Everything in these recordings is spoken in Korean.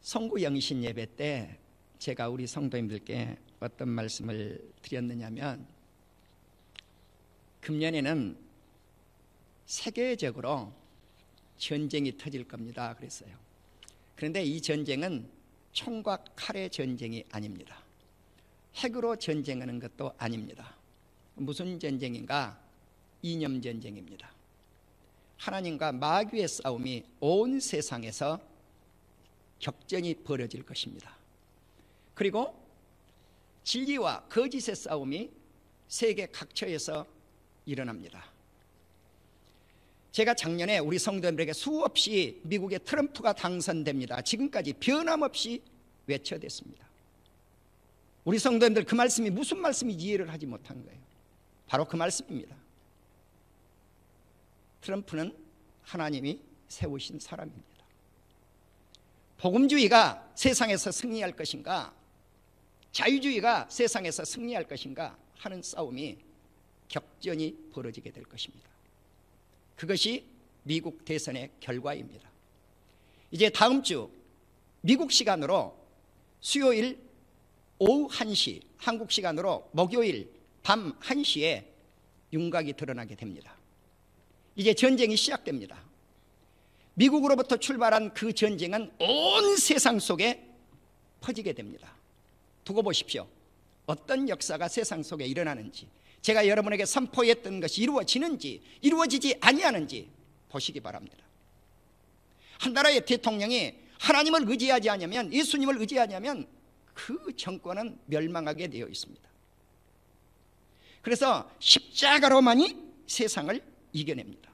성구 영신 예배 때 제가 우리 성도님들께 어떤 말씀을 드렸느냐면, 금년에는 세계적으로 전쟁이 터질 겁니다 그랬어요. 그런데 이 전쟁은 총과 칼의 전쟁이 아닙니다. 핵으로 전쟁하는 것도 아닙니다. 무슨 전쟁인가? 이념 전쟁입니다. 하나님과 마귀의 싸움이 온 세상에서 격전이 벌어질 것입니다. 그리고 진리와 거짓의 싸움이 세계 각처에서 일어납니다. 제가 작년에 우리 성도들에게 수없이 미국의 트럼프가 당선됩니다, 지금까지 변함없이 외쳐댔습니다. 우리 성도님들 그 말씀이 무슨 말씀인지 이해를 하지 못한 거예요. 바로 그 말씀입니다. 트럼프는 하나님이 세우신 사람입니다. 복음주의가 세상에서 승리할 것인가, 자유주의가 세상에서 승리할 것인가 하는 싸움이, 격전이 벌어지게 될 것입니다. 그것이 미국 대선의 결과입니다. 이제 다음 주 미국 시간으로 수요일 오후 1시, 한국 시간으로 목요일 밤 1시에 윤곽이 드러나게 됩니다. 이제 전쟁이 시작됩니다. 미국으로부터 출발한 그 전쟁은 온 세상 속에 퍼지게 됩니다. 두고 보십시오. 어떤 역사가 세상 속에 일어나는지, 제가 여러분에게 선포했던 것이 이루어지는지 이루어지지 아니하는지 보시기 바랍니다. 한 나라의 대통령이 하나님을 의지하지 않으면, 예수님을 의지하지 않으면 그 정권은 멸망하게 되어 있습니다. 그래서 십자가로만이 세상을 이겨냅니다.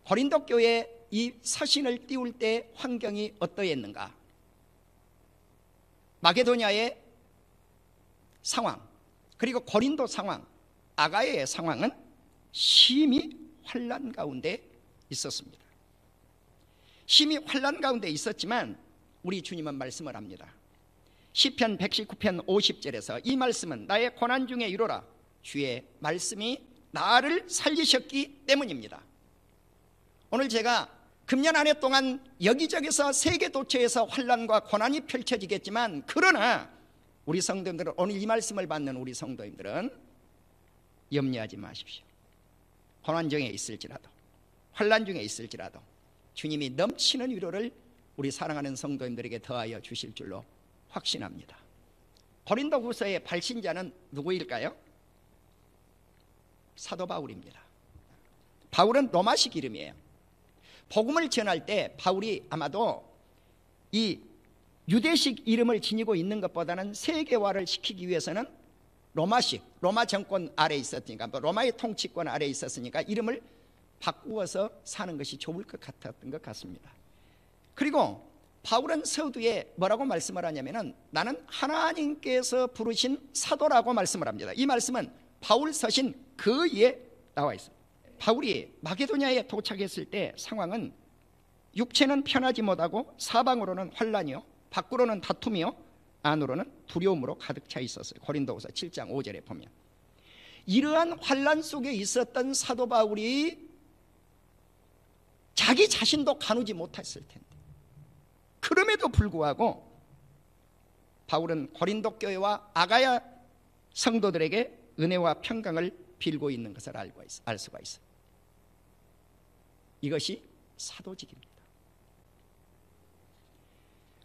고린도 교회에 이 서신을 띄울 때 환경이 어떠했는가? 마게도냐의 상황, 그리고 고린도 상황, 아가야의 상황은 심히 환난 가운데 있었습니다. 심히 환난 가운데 있었지만 우리 주님은 말씀을 합니다. 시편 119편 50절에서 이 말씀은 나의 고난 중에 이루라, 주의 말씀이 나를 살리셨기 때문입니다. 오늘 제가 금년 한 해 동안 여기저기서 세계 도처에서 환난과 고난이 펼쳐지겠지만, 그러나 우리 성도님들은, 오늘 이 말씀을 받는 우리 성도님들은 염려하지 마십시오. 고난 중에 있을지라도, 환난 중에 있을지라도 주님이 넘치는 위로를 우리 사랑하는 성도님들에게 더하여 주실 줄로 확신합니다. 고린도후서의 발신자는 누구일까요? 사도 바울입니다. 바울은 로마식 이름이에요. 복음을 전할 때 바울이 아마도 이 유대식 이름을 지니고 있는 것보다는 세계화를 시키기 위해서는 로마식, 로마 정권 아래에 있었으니까, 로마의 통치권 아래에 있었으니까 이름을 바꾸어서 사는 것이 좋을 것 같았던 것 같습니다. 그리고 바울은 서두에 뭐라고 말씀을 하냐면은, 나는 하나님께서 부르신 사도라고 말씀을 합니다. 이 말씀은 바울 서신 그 위에 나와 있습니다. 바울이 마게도냐에 도착했을 때 상황은, 육체는 편하지 못하고 사방으로는 환란이요, 밖으로는 다툼이요, 안으로는 두려움으로 가득 차 있었어요. 고린도후서 7장 5절에 보면 이러한 환란 속에 있었던 사도 바울이 자기 자신도 가누지 못했을 텐데, 그럼에도 불구하고 바울은 고린도 교회와 아가야 성도들에게 은혜와 평강을 빌고 있는 것을 알 수가 있어요. 이것이 사도직입니다.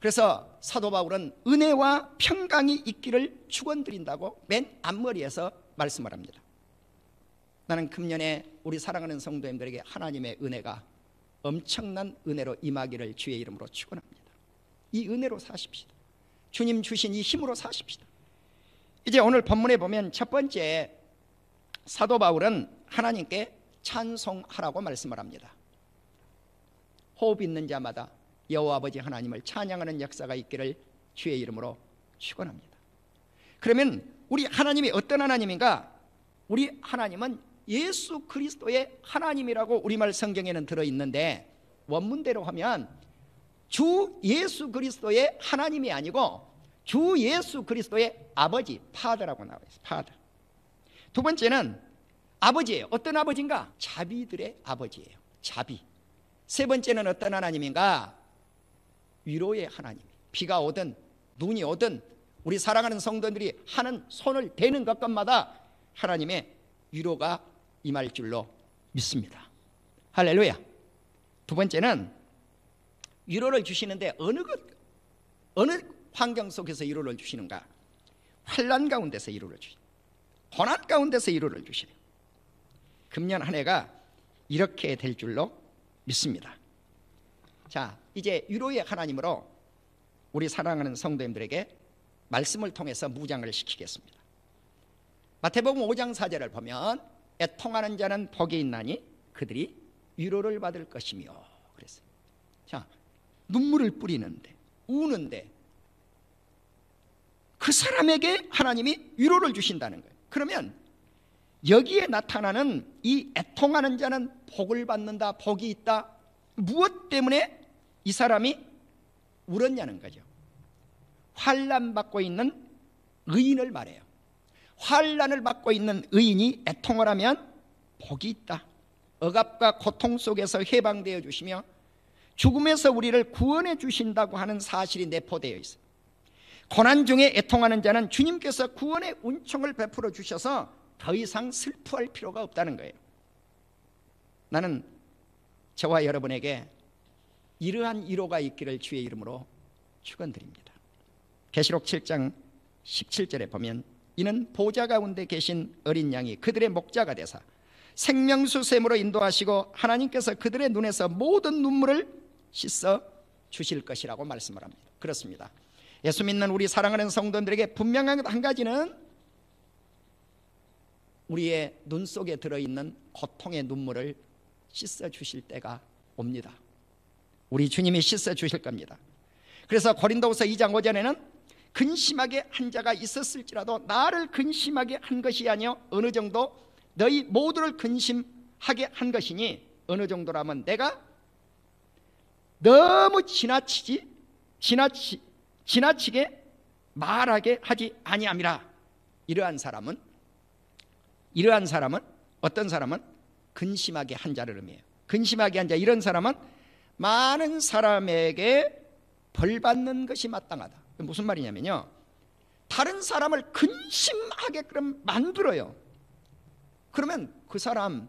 그래서 사도 바울은 은혜와 평강이 있기를 축원드린다고 맨 앞머리에서 말씀을 합니다. 나는 금년에 우리 사랑하는 성도님들에게 하나님의 은혜가 엄청난 은혜로 임하기를 주의 이름으로 축원합니다. 이 은혜로 사십시다. 주님 주신 이 힘으로 사십시다. 이제 오늘 본문에 보면 첫 번째, 사도 바울은 하나님께 찬송하라고 말씀을 합니다. 호흡 있는 자마다 여호와 아버지 하나님을 찬양하는 역사가 있기를 주의 이름으로 축원합니다. 그러면 우리 하나님이 어떤 하나님인가? 우리 하나님은 예수 그리스도의 하나님이라고 우리말 성경에는 들어있는데, 원문대로 하면 주 예수 그리스도의 하나님이 아니고 주 예수 그리스도의 아버지, 파더라고 나와 있어요. 파더. 두 번째는 아버지예요. 어떤 아버지인가? 자비들의 아버지예요. 자비. 세 번째는 어떤 하나님인가? 위로의 하나님, 비가 오든 눈이 오든 우리 사랑하는 성도들이 하는 손을 대는 것마다 하나님의 위로가 임할 줄로 믿습니다. 할렐루야. 두 번째는 위로를 주시는데 어느 환경 속에서 위로를 주시는가? 환난 가운데서 위로를 주시고 고난 가운데서 위로를 주시네요. 금년 한 해가 이렇게 될 줄로 믿습니다. 자, 이제 위로의 하나님으로 우리 사랑하는 성도님들에게 말씀을 통해서 무장을 시키겠습니다. 마태복음 5장 4절을 보면 애통하는 자는 복이 있나니 그들이 위로를 받을 것이며 그랬어요. 자, 눈물을 뿌리는데 우는데 그 사람에게 하나님이 위로를 주신다는 거예요. 그러면 여기에 나타나는 이 애통하는 자는 복을 받는다, 복이 있다. 무엇 때문에 이 사람이 울었냐는 거죠. 환난 받고 있는 의인을 말해요. 환난을 받고 있는 의인이 애통을 하면 복이 있다. 억압과 고통 속에서 해방되어 주시며 죽음에서 우리를 구원해 주신다고 하는 사실이 내포되어 있어요. 고난 중에 애통하는 자는 주님께서 구원의 은총을 베풀어 주셔서 더 이상 슬퍼할 필요가 없다는 거예요. 나는 저와 여러분에게 이러한 위로가 있기를 주의 이름으로 축원드립니다. 계시록 7장 17절에 보면 이는 보좌 가운데 계신 어린 양이 그들의 목자가 되사 생명수 샘으로 인도하시고 하나님께서 그들의 눈에서 모든 눈물을 씻어 주실 것이라고 말씀을 합니다. 그렇습니다. 예수 믿는 우리 사랑하는 성도들에게 분명한 한 가지는 우리의 눈 속에 들어있는 고통의 눈물을 씻어 주실 때가 옵니다. 우리 주님이 씻어 주실 겁니다. 그래서 고린도후서 2장 5절에는 근심하게 한 자가 있었을지라도 나를 근심하게 한 것이 아니요 어느 정도 너희 모두를 근심하게 한 것이니 어느 정도라면 내가 너무 지나치게 말하게 하지 아니함이라. 이러한 사람은 어떤 사람은 근심하게 한 자를 의미해요. 근심하게 한 자, 이런 사람은 많은 사람에게 벌 받는 것이 마땅하다. 무슨 말이냐면요, 다른 사람을 근심하게끔 만들어요. 그러면 그 사람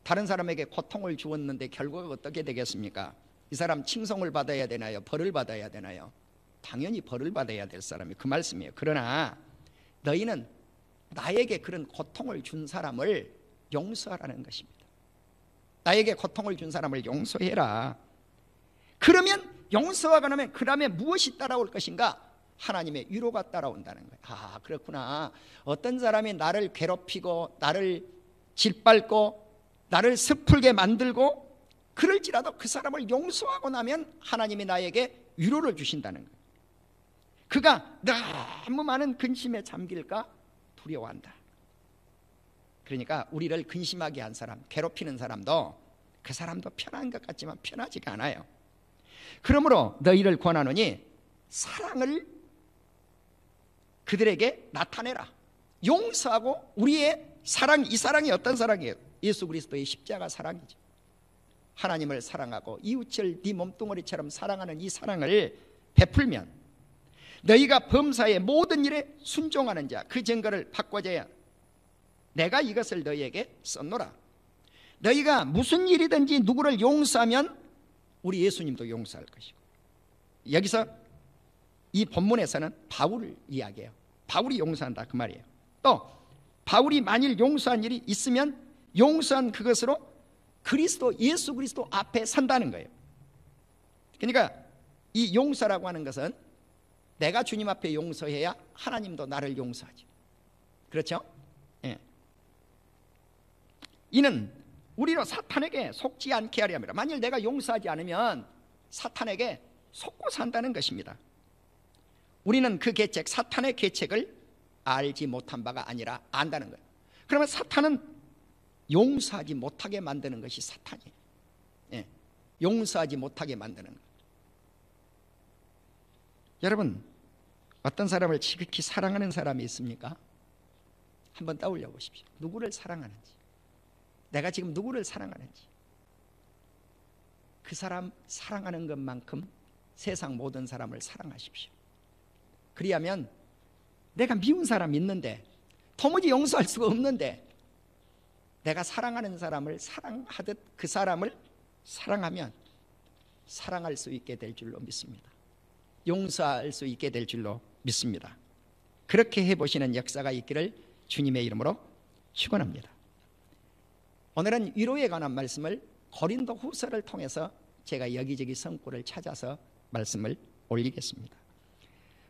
다른 사람에게 고통을 주었는데 결과가 어떻게 되겠습니까? 이 사람 칭송을 받아야 되나요? 벌을 받아야 되나요? 당연히 벌을 받아야 될 사람이 그 말씀이에요. 그러나 너희는 나에게 그런 고통을 준 사람을 용서하라는 것입니다. 나에게 고통을 준 사람을 용서해라. 그러면 용서하고 나면 그 다음에 무엇이 따라올 것인가? 하나님의 위로가 따라온다는 거예요. 아, 그렇구나. 어떤 사람이 나를 괴롭히고 나를 짓밟고 나를 슬프게 만들고 그럴지라도 그 사람을 용서하고 나면 하나님이 나에게 위로를 주신다는 거예요. 그가 너무 많은 근심에 잠길까 두려워한다. 그러니까 우리를 근심하게 한 사람, 괴롭히는 사람도 그 사람도 편한 것 같지만 편하지가 않아요. 그러므로 너희를 권하노니 사랑을 그들에게 나타내라. 용서하고 우리의 사랑, 이 사랑이 어떤 사랑이에요? 예수 그리스도의 십자가 사랑이죠. 하나님을 사랑하고 이웃을 네 몸뚱아리처럼 사랑하는 이 사랑을 베풀면 너희가 범사의 모든 일에 순종하는 자, 그 증거를 바꿔줘야 내가 이것을 너희에게 썼노라. 너희가 무슨 일이든지 누구를 용서하면 우리 예수님도 용서할 것이고, 여기서 이 본문에서는 바울을 이야기해요. 바울이 용서한다 그 말이에요. 또 바울이 만일 용서한 일이 있으면 용서한 그것으로 그리스도, 예수 그리스도 앞에 선다는 거예요. 그러니까 이 용서라고 하는 것은 내가 주님 앞에 용서해야 하나님도 나를 용서하죠. 그렇죠? 예. 이는 우리로 사탄에게 속지 않게 하려 합니다. 만일 내가 용서하지 않으면 사탄에게 속고 산다는 것입니다. 우리는 그 계책, 사탄의 계책을 알지 못한 바가 아니라 안다는 거예요. 그러면 사탄은 용서하지 못하게 만드는 것이 사탄이에요. 예. 용서하지 못하게 만드는 거예요. 여러분, 어떤 사람을 지극히 사랑하는 사람이 있습니까? 한번 떠올려 보십시오. 누구를 사랑하는지, 내가 지금 누구를 사랑하는지. 그 사람 사랑하는 것만큼 세상 모든 사람을 사랑하십시오. 그리하면 내가 미운 사람 있는데, 도무지 용서할 수가 없는데, 내가 사랑하는 사람을 사랑하듯 그 사람을 사랑하면 사랑할 수 있게 될 줄로 믿습니다. 용서할 수 있게 될 줄로 믿습니다. 그렇게 해보시는 역사가 있기를 주님의 이름으로 축원합니다. 오늘은 위로에 관한 말씀을 고린도 후서를 통해서 제가 여기저기 성구를 찾아서 말씀을 올리겠습니다.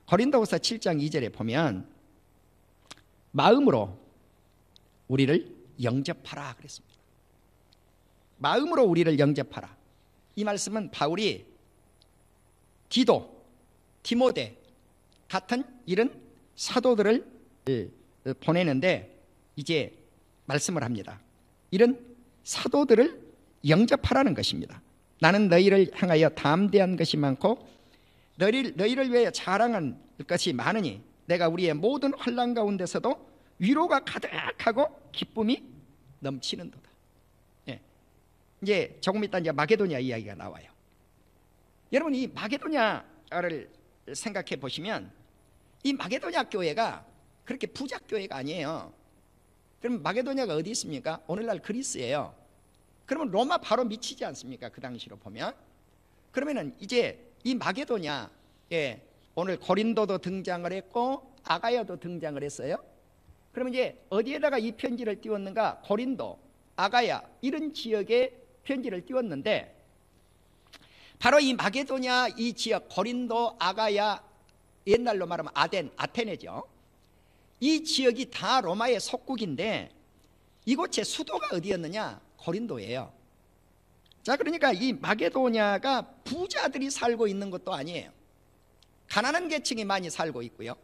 고린도 후서 7장 2절에 보면 마음으로 우리를 영접하라 그랬습니다. 마음으로 우리를 영접하라. 이 말씀은 바울이 디도, 디모데 같은 이런 사도들을 보내는데 이제 말씀을 합니다. 이런 사도들을 영접하라는 것입니다. 나는 너희를 향하여 담대한 것이 많고 너희를 위하여 자랑한 것이 많으니 내가 우리의 모든 환난 가운데서도 위로가 가득하고 기쁨이 넘치는도다. 예. 이제 조금 있다 이제 마게도냐 이야기가 나와요. 여러분, 이 마게도냐를 생각해 보시면 이 마게도냐 교회가 그렇게 부자 교회가 아니에요. 그럼 마게도냐가 어디 있습니까? 오늘날 그리스예요. 그러면 로마 바로 미치지 않습니까? 그 당시로 보면. 그러면은 이제 이 마게도냐에 오늘 고린도도 등장을 했고 아가야도 등장을 했어요. 그러면 이제 어디에다가 이 편지를 띄웠는가? 고린도, 아가야 이런 지역에 편지를 띄웠는데 바로 이 마게도냐 이 지역 고린도, 아가야, 옛날로 말하면 아테네죠. 이 지역이 다 로마의 속국인데 이곳의 수도가 어디였느냐? 고린도예요. 자, 그러니까 이 마게도냐가 부자들이 살고 있는 것도 아니에요. 가난한 계층이 많이 살고 있고요.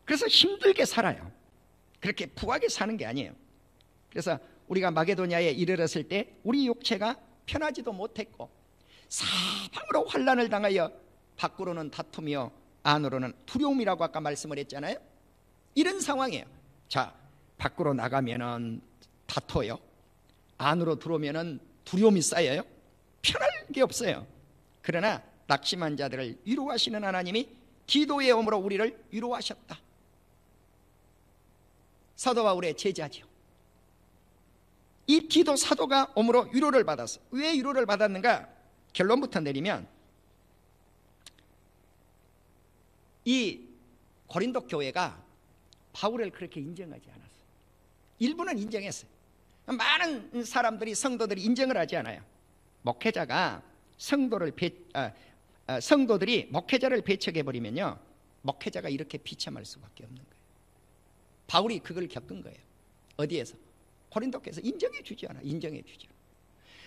그래서 힘들게 살아요. 그렇게 부하게 사는 게 아니에요. 그래서 우리가 마게도냐에 이르렀을 때 우리 육체가 편하지도 못했고 사방으로 환난을 당하여 밖으로는 다툼이요 안으로는 두려움이라고 아까 말씀을 했잖아요. 이런 상황이에요. 자, 밖으로 나가면은 다퉈요. 안으로 들어오면은 두려움이 쌓여요. 편할 게 없어요. 그러나 낙심한 자들을 위로하시는 하나님이 기도의 엄으로 우리를 위로하셨다. 사도 바울의 제자죠. 이 기도 사도가 엄으로 위로를 받았어. 왜 위로를 받았는가? 결론부터 내리면 이 고린도 교회가 바울을 그렇게 인정하지 않았어요. 일부는 인정했어요. 많은 사람들이 성도들이 인정을 하지 않아요. 목회자가 성도들이 목회자를 배척해버리면요 목회자가 이렇게 비참할 수밖에 없는 거예요. 바울이 그걸 겪은 거예요. 어디에서? 고린도께서 인정해 주지 않아. 인정해 주지 않아.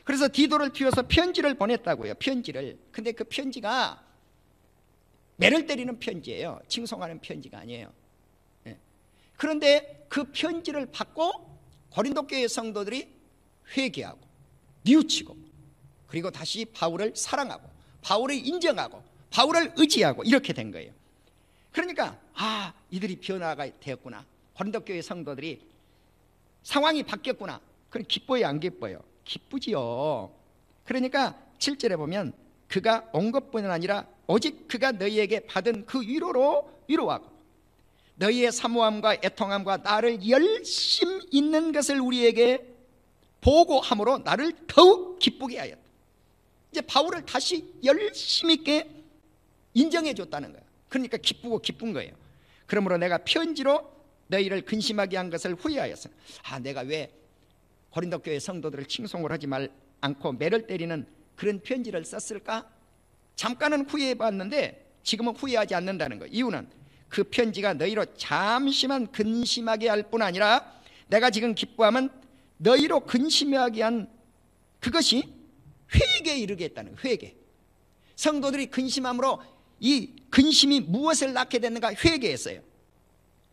그래서 디도를 튀어서 편지를 보냈다고요. 편지를. 근데 그 편지가 매를 때리는 편지예요. 칭송하는 편지가 아니에요. 네. 그런데 그 편지를 받고 고린도 교회 성도들이 회개하고 뉘우치고 그리고 다시 바울을 사랑하고 바울을 인정하고 바울을 의지하고 이렇게 된 거예요. 그러니까 이들이 변화가 되었구나. 고린도 교회 성도들이 상황이 바뀌었구나. 그럼 기뻐요, 안 기뻐요? 기쁘지요. 그러니까 7절에 보면 그가 온 것뿐만 아니라 오직 그가 너희에게 받은 그 위로로 위로하고 너희의 사모함과 애통함과 나를 열심 있는 것을 우리에게 보고함으로 나를 더욱 기쁘게 하였다. 이제 바울을 다시 열심 있게 인정해 줬다는 거예요. 그러니까 기쁘고 기쁜 거예요. 그러므로 내가 편지로 너희를 근심하게 한 것을 후회하였어. 내가 왜 고린도 교회 성도들을 칭송을 하지 않고 매를 때리는 그런 편지를 썼을까? 잠깐은 후회해봤는데 지금은 후회하지 않는다는 거예요. 이유는 그 편지가 너희로 잠시만 근심하게 할 뿐 아니라 내가 지금 기뻐하면 너희로 근심하게 한 그것이 회개에 이르게 했다는 거예요. 회개. 성도들이 근심함으로 이 근심이 무엇을 낳게 됐는가? 회개했어요.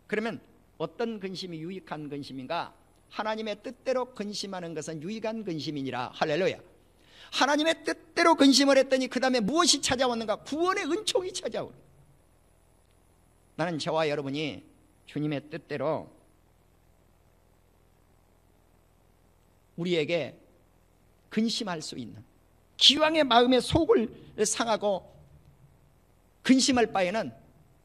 그러면 어떤 근심이 유익한 근심인가? 하나님의 뜻대로 근심하는 것은 유익한 근심이니라. 할렐루야. 하나님의 뜻대로 근심을 했더니 그 다음에 무엇이 찾아왔는가? 구원의 은총이 찾아오는 거예요. 나는 저와 여러분이 주님의 뜻대로 우리에게 근심할 수 있는 기왕의 마음의 속을 상하고 근심할 바에는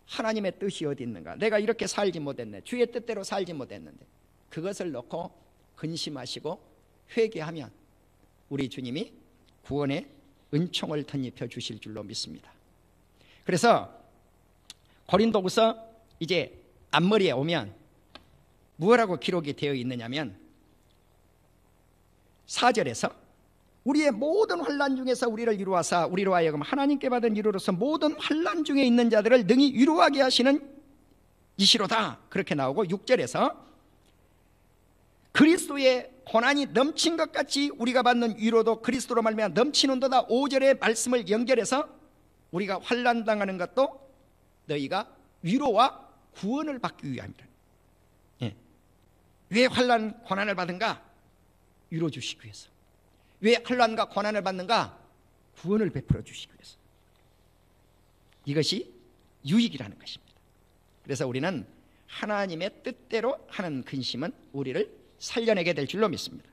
하나님의 뜻이 어디 있는가, 내가 이렇게 살지 못했네, 주의 뜻대로 살지 못했는데, 그것을 놓고 근심하시고 회개하면 우리 주님이 구원의 은총을 덧입혀 주실 줄로 믿습니다. 그래서 고린도후서 이제 앞머리에 오면 무엇라고 기록이 되어 있느냐면 4절에서 우리의 모든 환난 중에서 우리를 위로하사 우리로 하여금 하나님께 받은 위로로서 모든 환난 중에 있는 자들을 능히 위로하게 하시는 이시로다, 그렇게 나오고 6절에서 그리스도의 고난이 넘친 것 같이 우리가 받는 위로도 그리스도로 말미암아 넘치는도다. 5절의 말씀을 연결해서 우리가 환난 당하는 것도 너희가 위로와 구원을 받기 위함이라. 예. 왜 환난 고난을 받은가? 위로 주시기 위해서. 왜 환난과 고난을 받는가? 구원을 베풀어 주시기 위해서. 이것이 유익이라는 것입니다. 그래서 우리는 하나님의 뜻대로 하는 근심은 우리를 살려내게 될 줄로 믿습니다.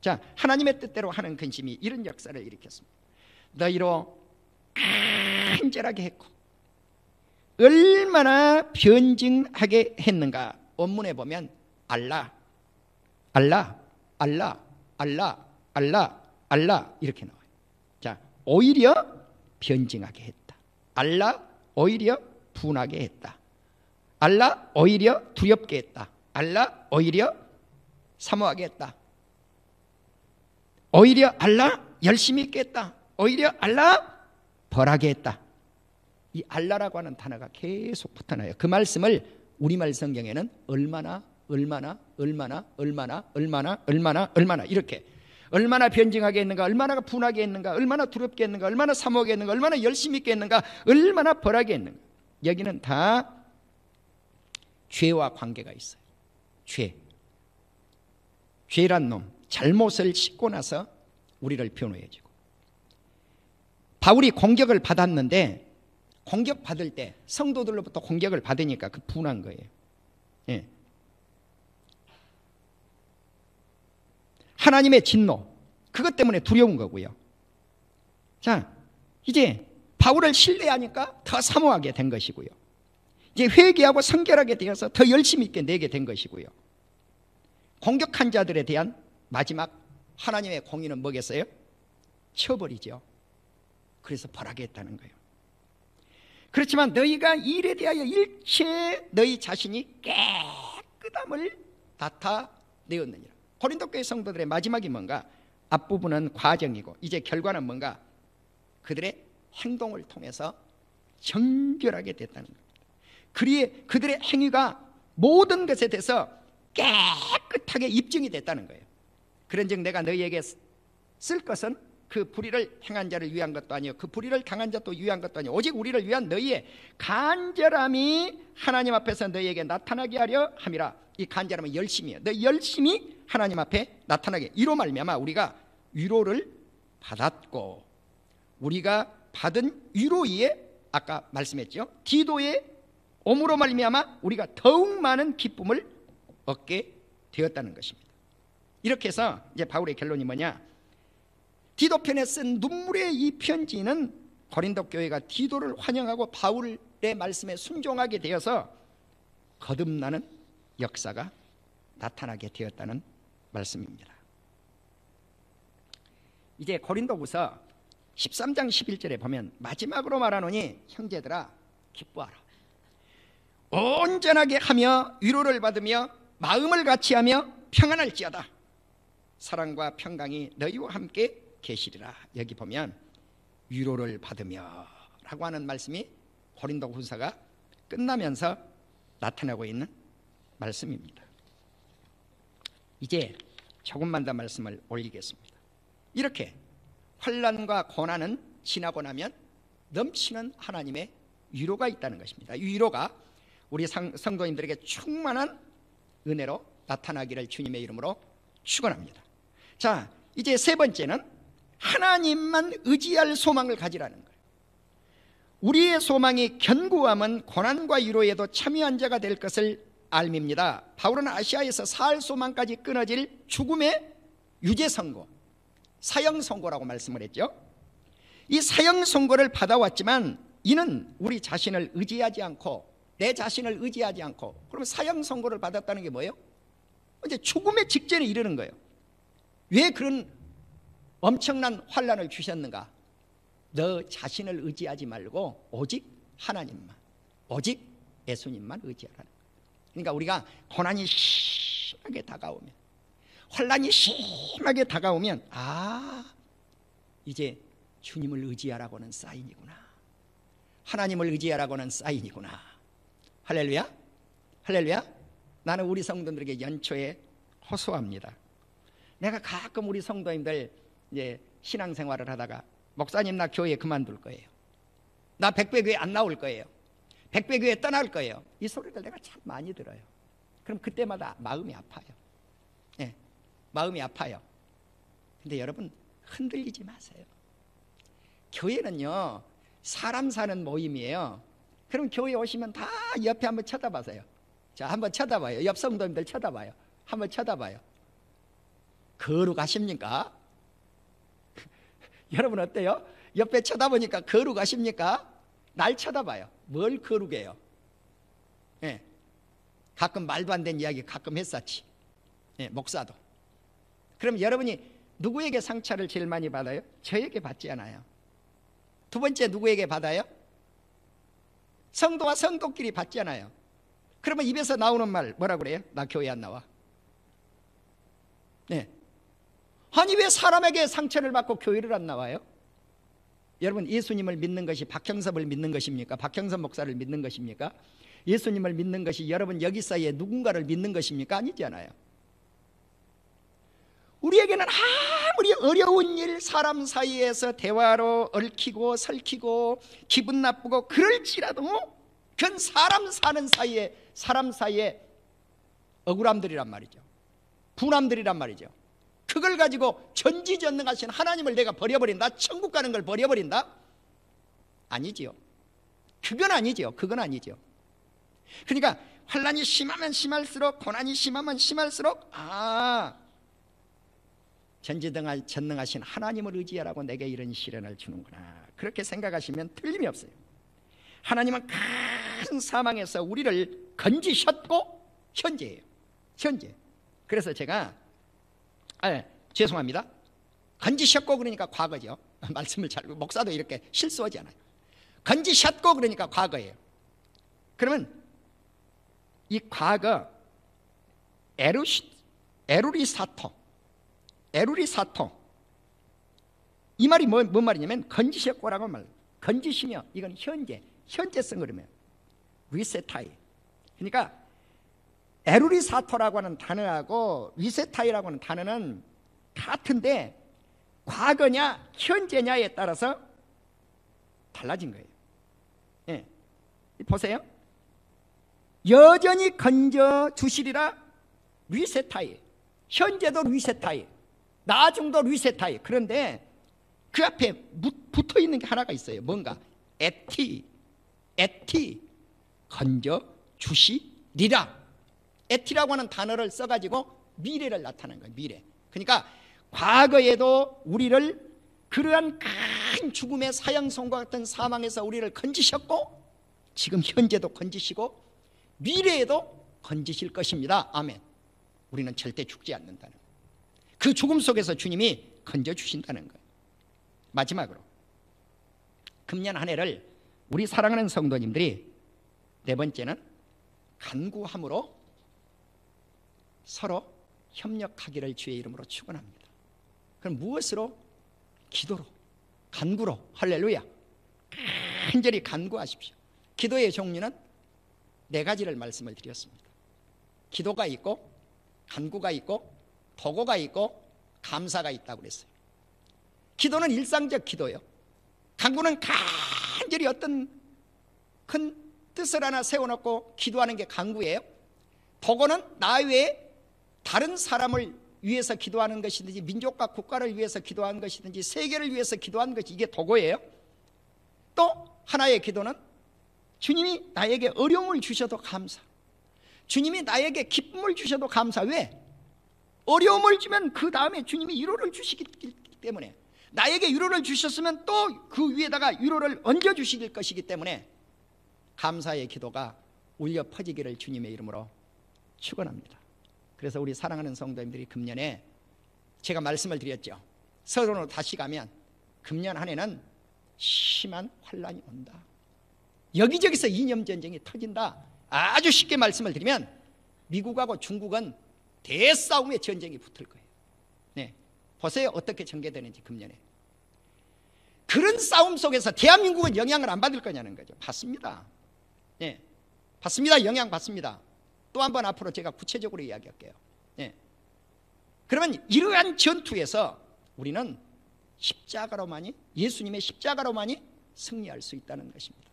자, 하나님의 뜻대로 하는 근심이 이런 역사를 일으켰습니다. 너희로 간절하게 했고 얼마나 변증하게 했는가. 원문에 보면 알라, 알라, 알라, 알라, 알라, 알라 이렇게 나와요. 자, 오히려 변증하게 했다. 알라, 오히려 분하게 했다. 알라, 오히려 두렵게 했다. 알라, 오히려 사모하게 했다. 오히려 알라, 열심히 있게 했다. 오히려 알라, 벌하게 했다. 이 알라라고 하는 단어가 계속 붙어나요. 그 말씀을 우리말 성경에는 얼마나 이렇게 얼마나 변증하게 했는가, 얼마나 분하게 했는가, 얼마나 두렵게 했는가, 얼마나 사모하게 했는가, 얼마나 열심히 있게 했는가, 얼마나 벌하게 했는가. 여기는 다 죄와 관계가 있어요. 죄란 놈, 잘못을 씻고 나서 우리를 변호해주고, 바울이 공격을 받았는데 공격받을 때 성도들로부터 공격을 받으니까 그 분한 거예요. 예. 하나님의 진노, 그것 때문에 두려운 거고요. 자, 이제 바울을 신뢰하니까 더 사모하게 된 것이고요. 이제 회개하고 성결하게 되어서 더 열심히 있게 내게 된 것이고요. 공격한 자들에 대한 마지막 하나님의 공의는 뭐겠어요? 쳐버리죠. 그래서 벌하게 했다는 거예요. 그렇지만 너희가 일에 대하여 일체 너희 자신이 깨끗함을 나타내었느니라. 고린도 교회 성도들의 마지막이 뭔가? 앞부분은 과정이고 이제 결과는 뭔가? 그들의 행동을 통해서 정결하게 됐다는 겁니다. 그들의 행위가 모든 것에 대해서 깨끗하게 입증이 됐다는 거예요. 그런즉 내가 너희에게 쓸 것은 그 불의를 행한 자를 위한 것도 아니요 그 불의를 당한 자도 위한 것도 아니요 오직 우리를 위한 너희의 간절함이 하나님 앞에서 너희에게 나타나게 하려 함이라. 이 간절함은 열심이에요. 너희 열심히 하나님 앞에 나타나게. 이로 말미암아 우리가 위로를 받았고, 우리가 받은 위로 위에 아까 말씀했죠, 기도의 옴으로 말미암아 우리가 더욱 많은 기쁨을 얻게 되었다는 것입니다. 이렇게 해서 이제 바울의 결론이 뭐냐? 디도편에 쓴 눈물의 이 편지는 고린도 교회가 디도를 환영하고 바울의 말씀에 순종하게 되어서 거듭나는 역사가 나타나게 되었다는 말씀입니다. 이제 고린도후서 13장 11절에 보면 마지막으로 말하노니 형제들아 기뻐하라. 온전하게 하며 위로를 받으며 마음을 같이하며 평안할지어다. 사랑과 평강이 너희와 함께 계시리라. 여기 보면 위로를 받으며 라고 하는 말씀이 고린도후서가 끝나면서 나타나고 있는 말씀입니다. 이제 조금만 더 말씀을 올리겠습니다. 이렇게 환난과 고난은 지나고 나면 넘치는 하나님의 위로가 있다는 것입니다. 이 위로가 우리 성도님들에게 충만한 은혜로 나타나기를 주님의 이름으로 축원합니다. 자, 이제 세 번째는 하나님만 의지할 소망을 가지라는 거예요. 우리의 소망이 견고함은 고난과 위로에도 참여한 자가 될 것을 알밉니다. 바울은 아시아에서 살 소망까지 끊어질 죽음의 유죄 선고, 사형 선고라고 말씀을 했죠. 이 사형 선고를 받아왔지만 이는 우리 자신을 의지하지 않고 내 자신을 의지하지 않고, 그러면 사형 선고를 받았다는 게 뭐예요? 이제 죽음의 직전에 이르는 거예요. 왜 그런 엄청난 환난을 주셨는가? 너 자신을 의지하지 말고 오직 하나님만, 오직 예수님만 의지하라는 거예요. 그러니까 우리가 고난이 심하게 다가오면, 환난이 심하게 다가오면, 이제 주님을 의지하라고는 사인이구나, 하나님을 의지하라고는 사인이구나. 할렐루야, 할렐루야. 나는 우리 성도들에게 연초에 호소합니다. 내가 가끔 우리 성도님들 이제 신앙생활을 하다가, 목사님 나 교회 그만둘 거예요, 나 백배교회 안 나올 거예요, 백배교회 떠날 거예요, 이 소리를 내가 참 많이 들어요. 그럼 그때마다 마음이 아파요. 네, 마음이 아파요. 근데 여러분 흔들리지 마세요. 교회는요 사람 사는 모임이에요. 그럼 교회 오시면 다 옆에 한번 쳐다봐세요. 자, 한번 쳐다봐요. 옆 성도님들 쳐다봐요. 한번 쳐다봐요. 거룩하십니까? 여러분 어때요? 옆에 쳐다보니까 거룩하십니까? 날 쳐다봐요. 뭘 거룩해요? 예. 가끔 말도 안 되는 이야기 가끔 했었지. 예, 목사도. 그럼 여러분이 누구에게 상처를 제일 많이 받아요? 저에게 받지 않아요. 두 번째 누구에게 받아요? 성도와 성도끼리 받지 않아요. 그러면 입에서 나오는 말 뭐라 그래요? 나 교회 안 나와. 네. 아니 왜 사람에게 상처를 받고 교회를 안 나와요? 여러분 예수님을 믿는 것이 박형섭을 믿는 것입니까? 박형섭 목사를 믿는 것입니까? 예수님을 믿는 것이 여러분 여기 사이에 누군가를 믿는 것입니까? 아니잖아요. 우리에게는 아무리 어려운 일, 사람 사이에서 대화로 얽히고 설키고 기분 나쁘고 그럴지라도 그건 사람 사는 사이에, 사람 사이에 억울함들이란 말이죠. 분함들이란 말이죠. 그걸 가지고 전지전능하신 하나님을 내가 버려버린다? 천국 가는 걸 버려버린다? 아니지요. 그건 아니죠. 그건 아니죠. 그러니까 환난이 심하면 심할수록, 고난이 심하면 심할수록 전지전능하신 하나님을 의지하라고 내게 이런 시련을 주는구나, 그렇게 생각하시면 틀림이 없어요. 하나님은 큰 사망에서 우리를 건지셨고 현재예요. 현재. 그래서 제가 죄송합니다. 건지셨고 그러니까 과거죠. 말씀을 잘, 목사도 이렇게 실수하지 않아요. 건지셨고 그러니까 과거예요. 그러면 이 과거 에루리사토 이 말이 뭔 말이냐면 건지셨고라고 말. 건지시며 이건 현재성 그러면 리세타이. 그러니까 에루리사토라고 하는 단어하고 리세타이라고 하는 단어는 같은데 과거냐 현재냐에 따라서 달라진 거예요. 예. 보세요. 여전히 건져 주시리라 리세타이. 현재도 리세타이, 나중도 리세타이. 그런데 그 앞에 붙어 있는 게 하나가 있어요. 뭔가 에티 건져 주시리라. 에티라고 하는 단어를 써가지고 미래를 나타낸 거예요. 미래. 그러니까 과거에도 우리를 그러한 큰 죽음의 사형선과 같은 사망에서 우리를 건지셨고 지금 현재도 건지시고 미래에도 건지실 것입니다. 아멘. 우리는 절대 죽지 않는다는 거예요. 그 죽음 속에서 주님이 건져주신다는 거예요. 마지막으로 금년 한 해를 우리 사랑하는 성도님들이, 네 번째는 간구함으로 서로 협력하기를 주의 이름으로 축원합니다. 그럼 무엇으로? 기도로, 간구로. 할렐루야. 간절히 간구하십시오. 기도의 종류는 네 가지를 말씀을 드렸습니다. 기도가 있고 간구가 있고 도고가 있고 감사가 있다고 그랬어요. 기도는 일상적 기도예요. 간구는 간절히 어떤 큰 뜻을 하나 세워놓고 기도하는 게 간구예요. 도고는 나 외에 다른 사람을 위해서 기도하는 것이든지 민족과 국가를 위해서 기도하는 것이든지 세계를 위해서 기도하는 것이, 이게 도고예요. 또 하나의 기도는 주님이 나에게 어려움을 주셔도 감사, 주님이 나에게 기쁨을 주셔도 감사. 왜? 어려움을 주면 그 다음에 주님이 위로를 주시기 때문에. 나에게 위로를 주셨으면 또 그 위에다가 위로를 얹어 주실 것이기 때문에 감사의 기도가 울려 퍼지기를 주님의 이름으로 축원합니다. 그래서 우리 사랑하는 성도님들이 금년에 제가 말씀을 드렸죠. 서론으로 다시 가면 금년 한 해는 심한 환란이 온다. 여기저기서 이념 전쟁이 터진다. 아주 쉽게 말씀을 드리면 미국하고 중국은 대싸움의 전쟁이 붙을 거예요. 네, 보세요 어떻게 전개되는지 금년에. 그런 싸움 속에서 대한민국은 영향을 안 받을 거냐는 거죠. 받습니다. 네, 받습니다. 영향 받습니다. 또 한 번 앞으로 제가 구체적으로 이야기할게요. 네. 그러면 이러한 전투에서 우리는 십자가로만이, 예수님의 십자가로만이 승리할 수 있다는 것입니다.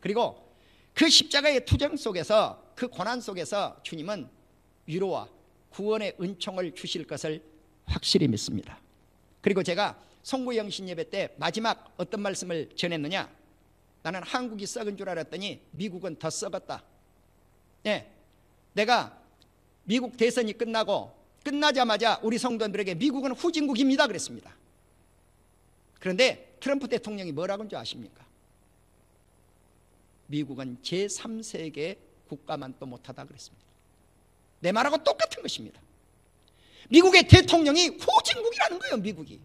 그리고 그 십자가의 투정 속에서, 그 고난 속에서 주님은 위로와 구원의 은총을 주실 것을 확실히 믿습니다. 그리고 제가 송구영신 예배 때 마지막 어떤 말씀을 전했느냐, 나는 한국이 썩은 줄 알았더니 미국은 더 썩었다. 네, 내가 미국 대선이 끝나자마자 우리 성도들에게 미국은 후진국입니다 그랬습니다. 그런데 트럼프 대통령이 뭐라고 한 줄 아십니까? 미국은 제3세계 국가만도 못하다 그랬습니다. 내 말하고 똑같은 것입니다. 미국의 대통령이 후진국이라는 거예요. 미국이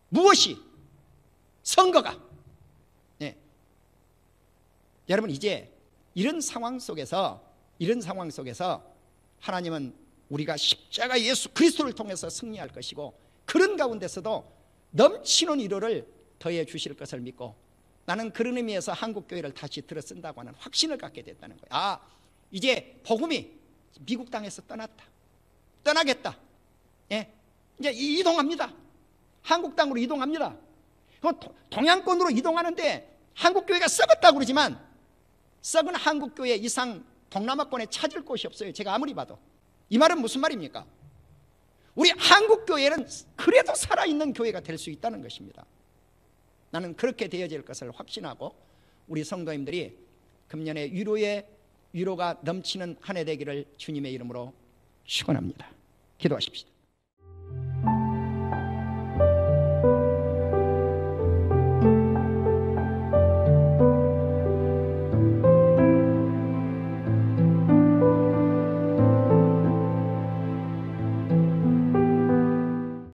무엇이? 선거가. 네. 여러분 이제 이런 상황 속에서 하나님은 우리가 십자가 예수 그리스도를 통해서 승리할 것이고, 그런 가운데서도 넘치는 위로를 더해 주실 것을 믿고, 나는 그런 의미에서 한국교회를 다시 들어 쓴다고 하는 확신을 갖게 됐다는 거예요. 아, 이제 복음이 미국 땅에서 떠나겠다. 예, 이제 이동합니다. 한국 땅으로 이동합니다. 동양권으로 이동하는데 한국교회가 썩었다고 그러지만 썩은 한국교회 이상 동남아권에 찾을 곳이 없어요. 제가 아무리 봐도. 이 말은 무슨 말입니까? 우리 한국교회는 그래도 살아있는 교회가 될 수 있다는 것입니다. 나는 그렇게 되어질 것을 확신하고, 우리 성도님들이 금년에 위로가 넘치는 한 해 되기를 주님의 이름으로 축원합니다. 기도하십시다.